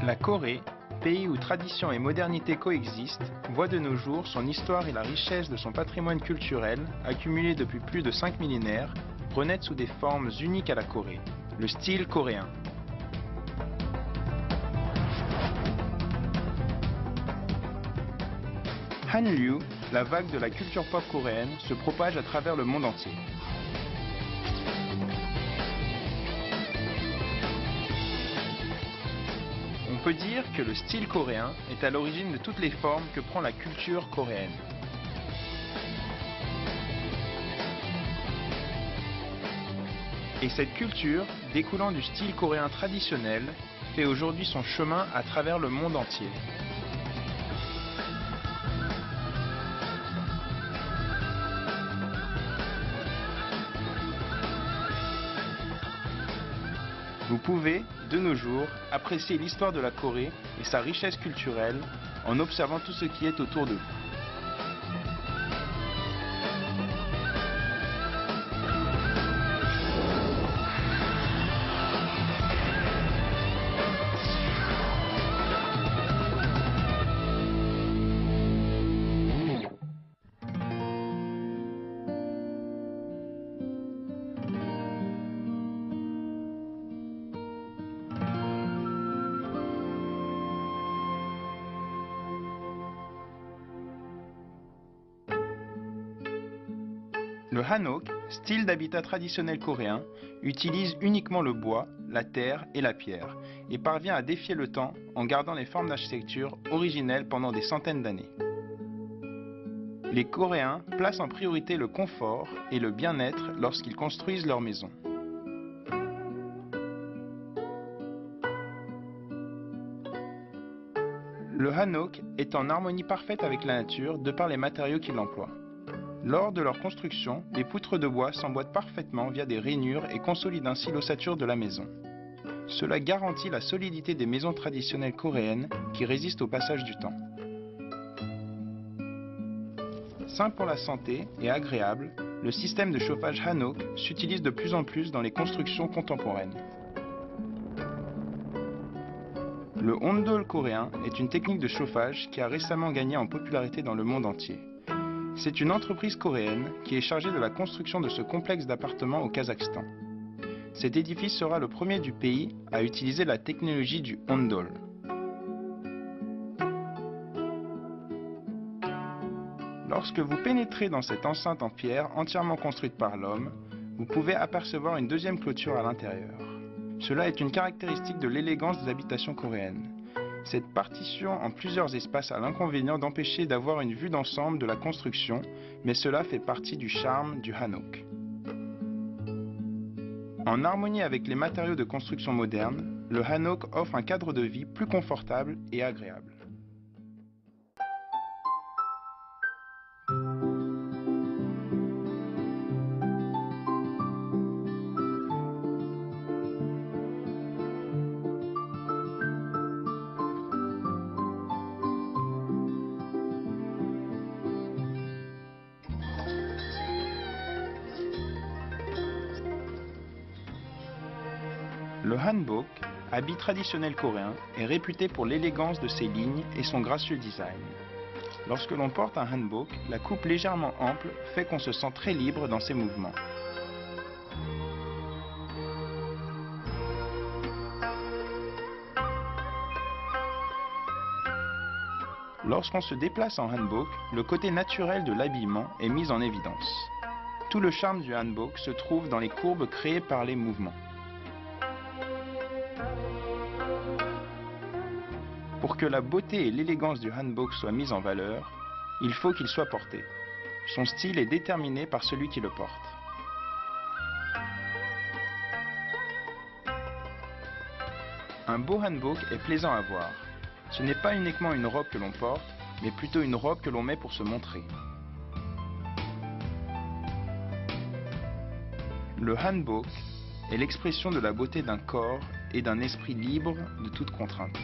La Corée, pays où tradition et modernité coexistent, voit de nos jours son histoire et la richesse de son patrimoine culturel, accumulé depuis plus de 5 millénaires, renaître sous des formes uniques à la Corée, le style coréen. Hallyu, la vague de la culture pop coréenne, se propage à travers le monde entier. On peut dire que le style coréen est à l'origine de toutes les formes que prend la culture coréenne. Et cette culture, découlant du style coréen traditionnel, fait aujourd'hui son chemin à travers le monde entier. Vous pouvez, de nos jours, apprécier l'histoire de la Corée et sa richesse culturelle en observant tout ce qui est autour de vous. Le hanok, style d'habitat traditionnel coréen, utilise uniquement le bois, la terre et la pierre, et parvient à défier le temps en gardant les formes d'architecture originelles pendant des centaines d'années. Les Coréens placent en priorité le confort et le bien-être lorsqu'ils construisent leur maison. Le hanok est en harmonie parfaite avec la nature de par les matériaux qu'il emploie. Lors de leur construction, les poutres de bois s'emboîtent parfaitement via des rainures et consolident ainsi l'ossature de la maison. Cela garantit la solidité des maisons traditionnelles coréennes qui résistent au passage du temps. Sain pour la santé et agréable, le système de chauffage hanok s'utilise de plus en plus dans les constructions contemporaines. Le ondol coréen est une technique de chauffage qui a récemment gagné en popularité dans le monde entier. C'est une entreprise coréenne qui est chargée de la construction de ce complexe d'appartements au Kazakhstan. Cet édifice sera le premier du pays à utiliser la technologie du ondol. Lorsque vous pénétrez dans cette enceinte en pierre entièrement construite par l'homme, vous pouvez apercevoir une deuxième clôture à l'intérieur. Cela est une caractéristique de l'élégance des habitations coréennes. Cette partition en plusieurs espaces a l'inconvénient d'empêcher d'avoir une vue d'ensemble de la construction, mais cela fait partie du charme du hanok. En harmonie avec les matériaux de construction modernes, le hanok offre un cadre de vie plus confortable et agréable. Le hanbok, habit traditionnel coréen, est réputé pour l'élégance de ses lignes et son gracieux design. Lorsque l'on porte un hanbok, la coupe légèrement ample fait qu'on se sent très libre dans ses mouvements. Lorsqu'on se déplace en hanbok, le côté naturel de l'habillement est mis en évidence. Tout le charme du hanbok se trouve dans les courbes créées par les mouvements. Pour que la beauté et l'élégance du hanbok soient mises en valeur, il faut qu'il soit porté. Son style est déterminé par celui qui le porte. Un beau hanbok est plaisant à voir. Ce n'est pas uniquement une robe que l'on porte, mais plutôt une robe que l'on met pour se montrer. Le hanbok est l'expression de la beauté d'un corps et d'un esprit libre de toute contrainte.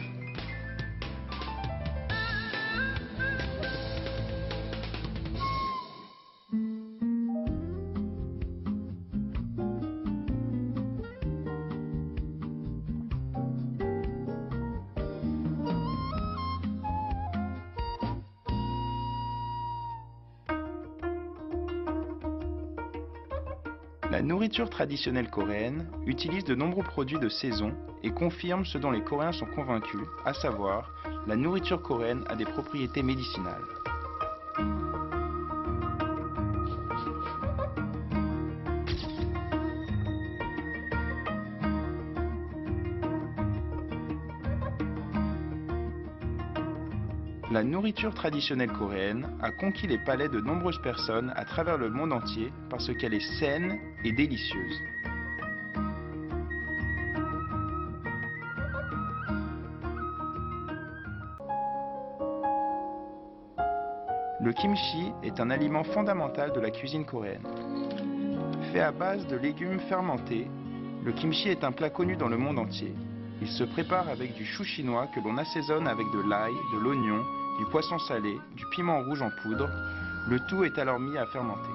La nourriture traditionnelle coréenne utilise de nombreux produits de saison et confirme ce dont les Coréens sont convaincus, à savoir, la nourriture coréenne a des propriétés médicinales. La nourriture traditionnelle coréenne a conquis les palais de nombreuses personnes à travers le monde entier parce qu'elle est saine et délicieuse. Le kimchi est un aliment fondamental de la cuisine coréenne. Fait à base de légumes fermentés, le kimchi est un plat connu dans le monde entier. Il se prépare avec du chou chinois que l'on assaisonne avec de l'ail, de l'oignon, du poisson salé, du piment rouge en poudre. Le tout est alors mis à fermenter.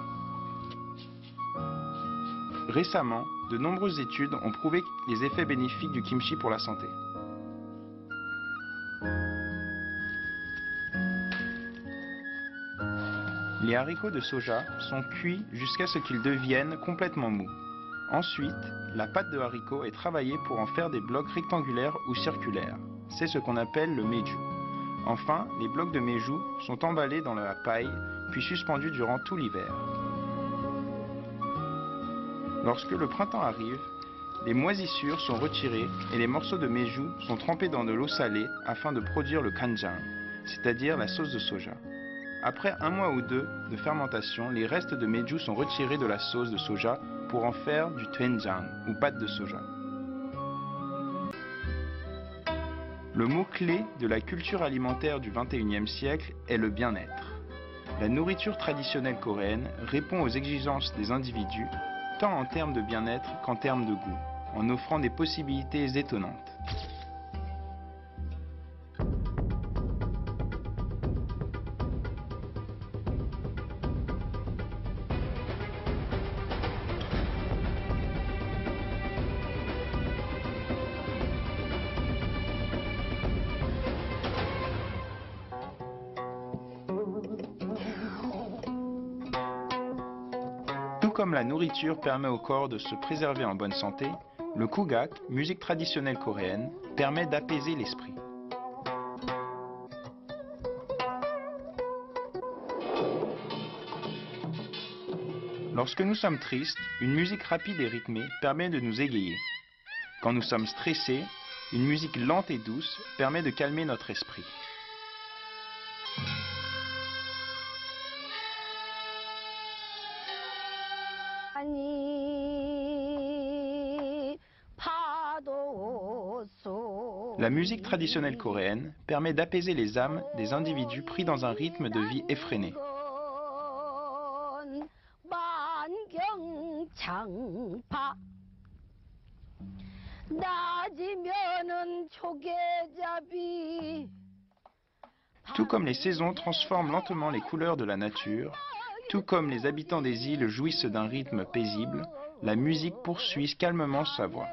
Récemment, de nombreuses études ont prouvé les effets bénéfiques du kimchi pour la santé. Les haricots de soja sont cuits jusqu'à ce qu'ils deviennent complètement mous. Ensuite, la pâte de haricot est travaillée pour en faire des blocs rectangulaires ou circulaires. C'est ce qu'on appelle le meju. Enfin, les blocs de meju sont emballés dans la paille, puis suspendus durant tout l'hiver. Lorsque le printemps arrive, les moisissures sont retirées et les morceaux de meju sont trempés dans de l'eau salée afin de produire le kanjang, c'est-à-dire la sauce de soja. Après 1 mois ou 2 de fermentation, les restes de meju sont retirés de la sauce de soja pour en faire du doenjang ou pâte de soja. Le mot-clé de la culture alimentaire du XXIe siècle est le bien-être. La nourriture traditionnelle coréenne répond aux exigences des individus, tant en termes de bien-être qu'en termes de goût, en offrant des possibilités étonnantes. Tout comme la nourriture permet au corps de se préserver en bonne santé, le kugak, musique traditionnelle coréenne, permet d'apaiser l'esprit. Lorsque nous sommes tristes, une musique rapide et rythmée permet de nous égayer. Quand nous sommes stressés, une musique lente et douce permet de calmer notre esprit. La musique traditionnelle coréenne permet d'apaiser les âmes des individus pris dans un rythme de vie effréné. Tout comme les saisons transforment lentement les couleurs de la nature, tout comme les habitants des îles jouissent d'un rythme paisible, la musique poursuit calmement sa voix.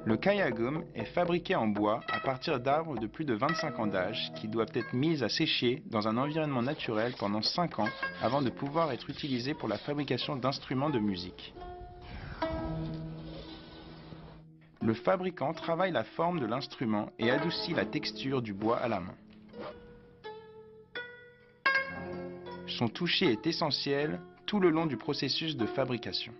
Le kayagum est fabriqué en bois à partir d'arbres de plus de 25 ans d'âge qui doivent être mis à sécher dans un environnement naturel pendant 5 ans avant de pouvoir être utilisés pour la fabrication d'instruments de musique. Le fabricant travaille la forme de l'instrument et adoucit la texture du bois à la main. Son toucher est essentiel tout le long du processus de fabrication.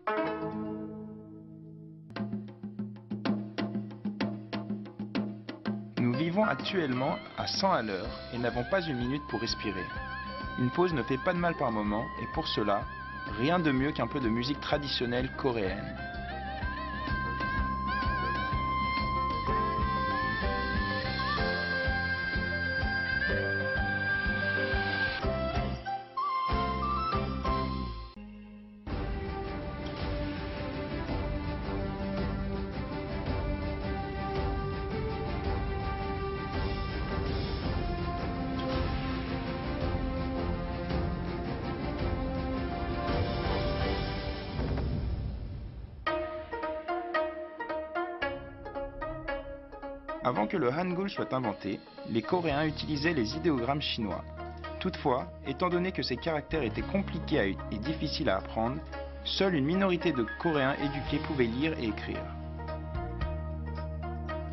Nous vivons actuellement à 100 à l'heure et n'avons pas une minute pour respirer. Une pause ne fait pas de mal par moment et pour cela, rien de mieux qu'un peu de musique traditionnelle coréenne. Avant que le Hangul soit inventé, les Coréens utilisaient les idéogrammes chinois. Toutefois, étant donné que ces caractères étaient compliqués et difficiles à apprendre, seule une minorité de Coréens éduqués pouvaient lire et écrire.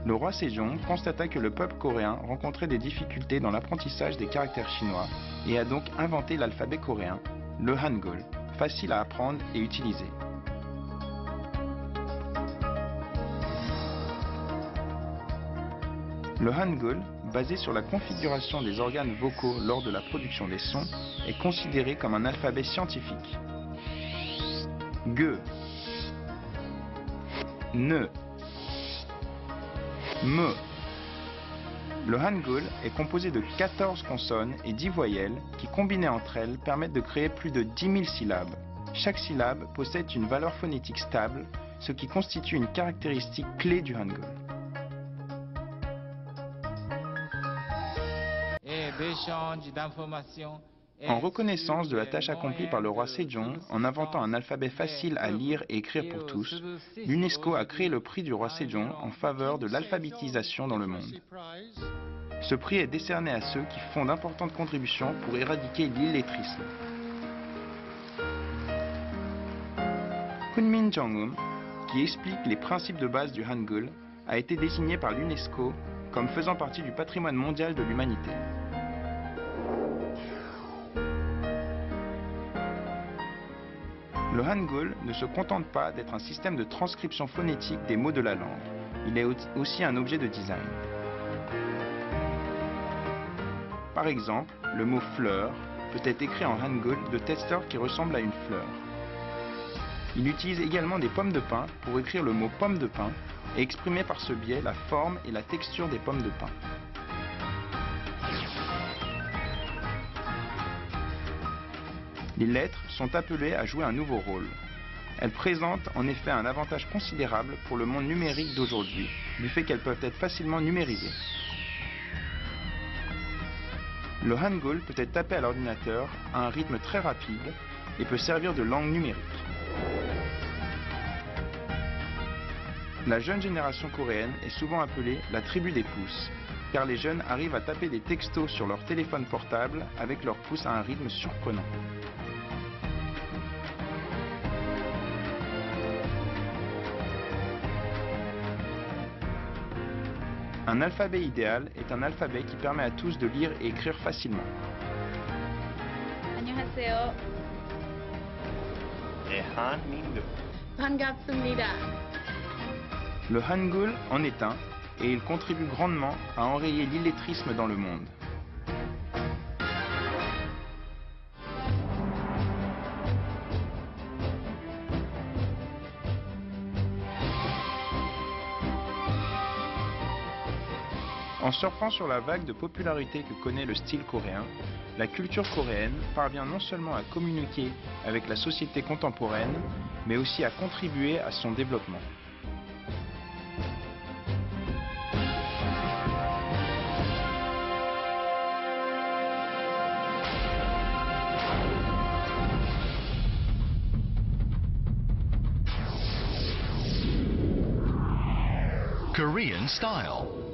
Le roi Sejong constata que le peuple coréen rencontrait des difficultés dans l'apprentissage des caractères chinois et a donc inventé l'alphabet coréen, le Hangul, facile à apprendre et utiliser. Le Hangul, basé sur la configuration des organes vocaux lors de la production des sons, est considéré comme un alphabet scientifique. Ge, Ne, Me. Le Hangul est composé de 14 consonnes et 10 voyelles qui, combinées entre elles, permettent de créer plus de 10 000 syllabes. Chaque syllabe possède une valeur phonétique stable, ce qui constitue une caractéristique clé du Hangul. En reconnaissance de la tâche accomplie par le roi Sejong en inventant un alphabet facile à lire et écrire pour tous, l'UNESCO a créé le prix du roi Sejong en faveur de l'alphabétisation dans le monde. Ce prix est décerné à ceux qui font d'importantes contributions pour éradiquer l'illettrisme. Hunmin Jeongum, qui explique les principes de base du Hangul, a été désigné par l'UNESCO comme faisant partie du patrimoine mondial de l'humanité. Le Hangul ne se contente pas d'être un système de transcription phonétique des mots de la langue. Il est aussi un objet de design. Par exemple, le mot fleur peut être écrit en Hangul de telle sorte qu'il ressemble à une fleur. Il utilise également des pommes de pin pour écrire le mot pomme de pin et exprimer par ce biais la forme et la texture des pommes de pin. Les lettres sont appelées à jouer un nouveau rôle. Elles présentent en effet un avantage considérable pour le monde numérique d'aujourd'hui, du fait qu'elles peuvent être facilement numérisées. Le Hangul peut être tapé à l'ordinateur à un rythme très rapide et peut servir de langue numérique. La jeune génération coréenne est souvent appelée la tribu des pouces, car les jeunes arrivent à taper des textos sur leur téléphone portable avec leurs pouces à un rythme surprenant. Un alphabet idéal est un alphabet qui permet à tous de lire et écrire facilement. 안녕하세요. 대한민국. 반갑습니다. Le Hangul en est un, et il contribue grandement à enrayer l'illettrisme dans le monde. En surfant sur la vague de popularité que connaît le style coréen, la culture coréenne parvient non seulement à communiquer avec la société contemporaine, mais aussi à contribuer à son développement. Korean style.